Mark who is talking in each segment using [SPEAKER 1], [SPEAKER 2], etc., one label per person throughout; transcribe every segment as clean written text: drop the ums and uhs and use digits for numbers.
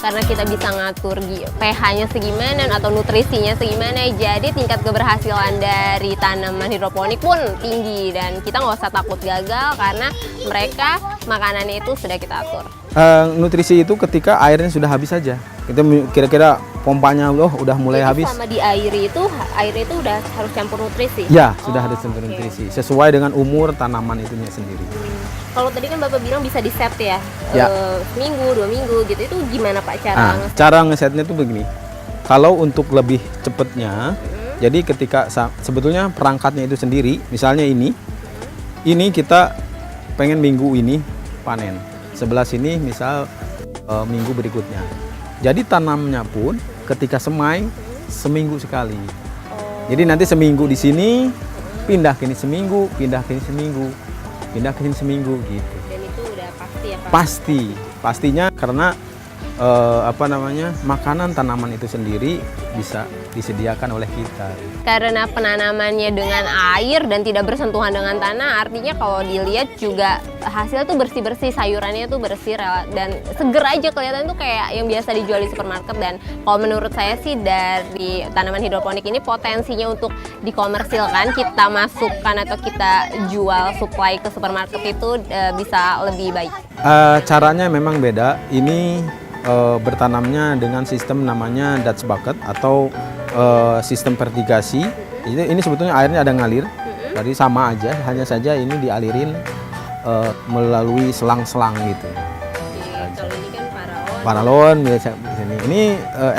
[SPEAKER 1] karena kita bisa ngatur pH-nya segimana atau nutrisinya segimana, jadi tingkat keberhasilan dari tanaman hidroponik pun tinggi dan kita nggak usah takut gagal karena mereka makanannya itu sudah kita atur.
[SPEAKER 2] Nutrisi itu ketika airnya sudah habis saja. Kita kira-kira pompanya udah mulai
[SPEAKER 1] Jadi
[SPEAKER 2] habis.
[SPEAKER 1] sama di air itu udah harus campur nutrisi?
[SPEAKER 2] Ya, sudah ada campur nutrisi. Sesuai dengan umur tanaman itunya sendiri.
[SPEAKER 1] Kalau tadi kan Bapak bilang bisa di set ya,
[SPEAKER 2] Ya.
[SPEAKER 1] seminggu, 2 minggu gitu, itu gimana Pak cara
[SPEAKER 2] Cara ngesetnya tuh begini. Kalau untuk lebih cepatnya, jadi ketika sebetulnya perangkatnya itu sendiri, misalnya ini kita pengen minggu ini panen. Sebelah sini misal minggu berikutnya. Jadi tanamnya pun ketika semai seminggu sekali. Jadi nanti seminggu di sini, pindah ke ini seminggu, pindah ke ini seminggu, pindah ke ini seminggu gitu.
[SPEAKER 1] Dan itu udah pasti ya Pak?
[SPEAKER 2] Pastinya karena makanan tanaman itu sendiri bisa disediakan oleh kita.
[SPEAKER 1] Karena penanamannya dengan air dan tidak bersentuhan dengan tanah, artinya kalau dilihat juga hasilnya tuh bersih-bersih, sayurannya tuh bersih dan seger aja, kelihatan tuh kayak yang biasa dijual di supermarket. Dan kalau menurut saya sih dari tanaman hidroponik ini potensinya untuk dikomersilkan, kita masukkan atau kita jual supply ke supermarket itu bisa lebih baik.
[SPEAKER 2] Caranya memang beda. Ini bertanamnya dengan sistem namanya Dutch bucket atau sistem vertigasi. Ini sebetulnya airnya ada ngalir, jadi sama aja, hanya saja ini dialirin melalui selang-selang gitu.
[SPEAKER 1] Kalau ini kan
[SPEAKER 2] paralon biasa sini. Ini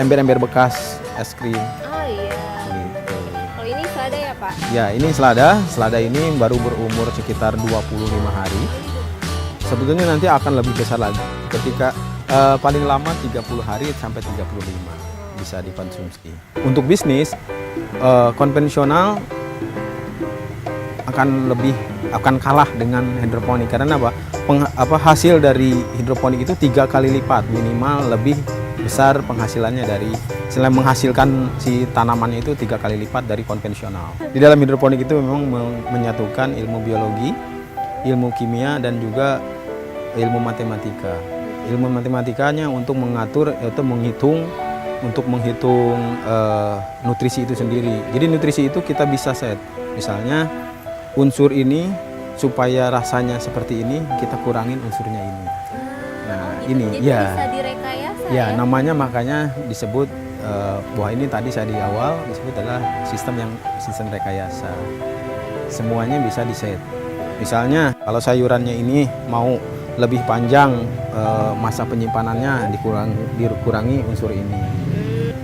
[SPEAKER 2] ember-ember bekas es krim.
[SPEAKER 1] Oh iya.
[SPEAKER 2] Gitu.
[SPEAKER 1] Kalau ini selada ya Pak?
[SPEAKER 2] Ya, ini selada. Selada ini baru berumur sekitar 25 hari. Sebetulnya nanti akan lebih besar lagi ketika paling lama 30 hari sampai 35 bisa dikonsumsi. Untuk bisnis konvensional akan kalah dengan hidroponik karena hasil dari hidroponik itu 3 kali lipat minimal lebih besar penghasilannya dari selain menghasilkan si tanamannya itu 3 kali lipat dari konvensional. Di dalam hidroponik itu memang menyatukan ilmu biologi, ilmu kimia dan juga ilmu matematika. Ilmu matematikanya untuk mengatur atau menghitung nutrisi itu sendiri. Jadi nutrisi itu kita bisa set. Misalnya unsur ini supaya rasanya seperti ini kita kurangin unsurnya ini. Nah, ini ya.
[SPEAKER 1] Bisa direkayasa
[SPEAKER 2] ya. Namanya makanya disebut bahwa ini tadi saya di awal disebut adalah sistem rekayasa. Semuanya bisa diset. Misalnya kalau sayurannya ini mau lebih panjang masa penyimpanannya dikurangi unsur ini.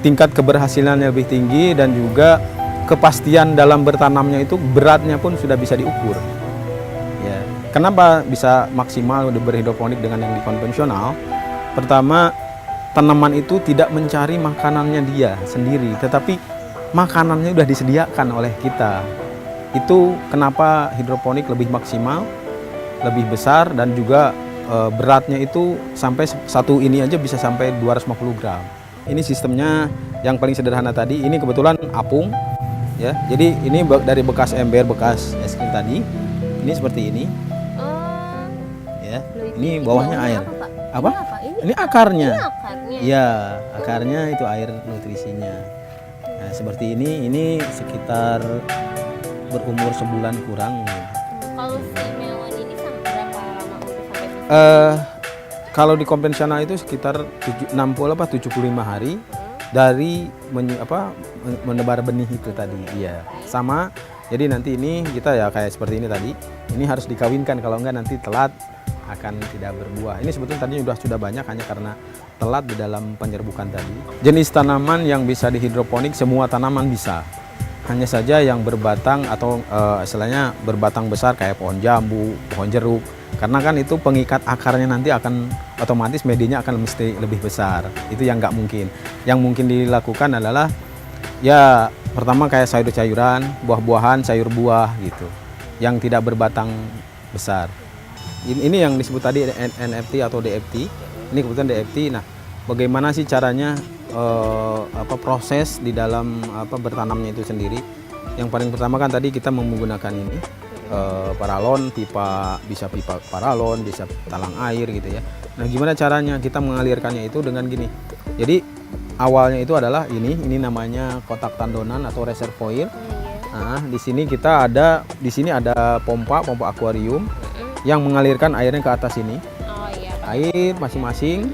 [SPEAKER 2] Tingkat keberhasilannya lebih tinggi dan juga kepastian dalam bertanamnya itu beratnya pun sudah bisa diukur. Ya. Kenapa bisa maksimal berhidroponik dengan yang konvensional? Pertama, tanaman itu tidak mencari makanannya dia sendiri, tetapi makanannya sudah disediakan oleh kita. Itu kenapa hidroponik lebih maksimal, lebih besar dan juga beratnya itu sampai satu ini aja bisa sampai 250 gram. Ini sistemnya yang paling sederhana tadi. Ini kebetulan apung, ya. Jadi ini dari bekas ember, bekas es krim tadi. Ini seperti ini. Ya. Ini bawahnya air. Apa? Ini akarnya.
[SPEAKER 1] Ini akarnya.
[SPEAKER 2] Ya, akarnya itu air nutrisinya. Nah, seperti ini. Ini sekitar berumur sebulan kurang.
[SPEAKER 1] Kalau si melon ini berapa lama untuk sampai?
[SPEAKER 2] Kalau di konvensional itu sekitar 75 hari dari menebar benih itu tadi. Iya, sama. Jadi nanti ini kita ya kayak seperti ini tadi. Ini harus dikawinkan, kalau enggak nanti telat akan tidak berbuah. Ini sebetulnya tadinya sudah banyak, hanya karena telat di dalam penyerbukan tadi. Jenis tanaman yang bisa di hidroponik semua tanaman bisa. Hanya saja yang berbatang atau istilahnya berbatang besar kayak pohon jambu, pohon jeruk. Karena kan itu pengikat akarnya nanti akan otomatis medianya akan mesti lebih besar. Itu yang nggak mungkin. Yang mungkin dilakukan adalah ya pertama kayak sayur-sayuran, buah-buahan, sayur buah gitu. Yang tidak berbatang besar. Ini yang disebut tadi NFT atau DFT. Ini kebetulan DFT. Nah, bagaimana sih caranya proses di dalam bertanamnya itu sendiri? Yang paling pertama kan tadi kita menggunakan ini. paralon, bisa pipa paralon, bisa talang air gitu ya. Nah, gimana caranya kita mengalirkannya itu dengan gini. Jadi awalnya itu adalah ini namanya kotak tandonan atau reservoir. Nah, di sini ada pompa akuarium yang mengalirkan airnya ke atas ini.
[SPEAKER 1] Oh iya.
[SPEAKER 2] Air masing-masing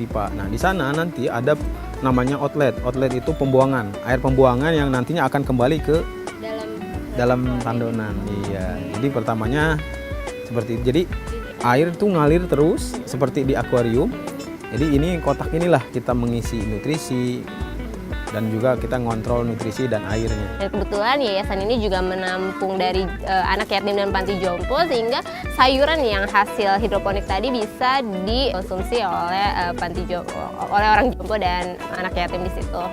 [SPEAKER 2] pipa. Nah, di sana nanti ada namanya outlet. Outlet itu pembuangan, air pembuangan yang nantinya akan kembali ke dalam tandonan. Iya. Jadi pertamanya seperti itu. Jadi air itu ngalir terus seperti di akuarium. Jadi ini kotak inilah kita mengisi nutrisi dan juga kita ngontrol nutrisi dan airnya.
[SPEAKER 1] Dan kebetulan yayasan ini juga menampung dari anak yatim dan panti jompo, sehingga sayuran yang hasil hidroponik tadi bisa dikonsumsi oleh oleh orang jompo dan anak yatim di situ.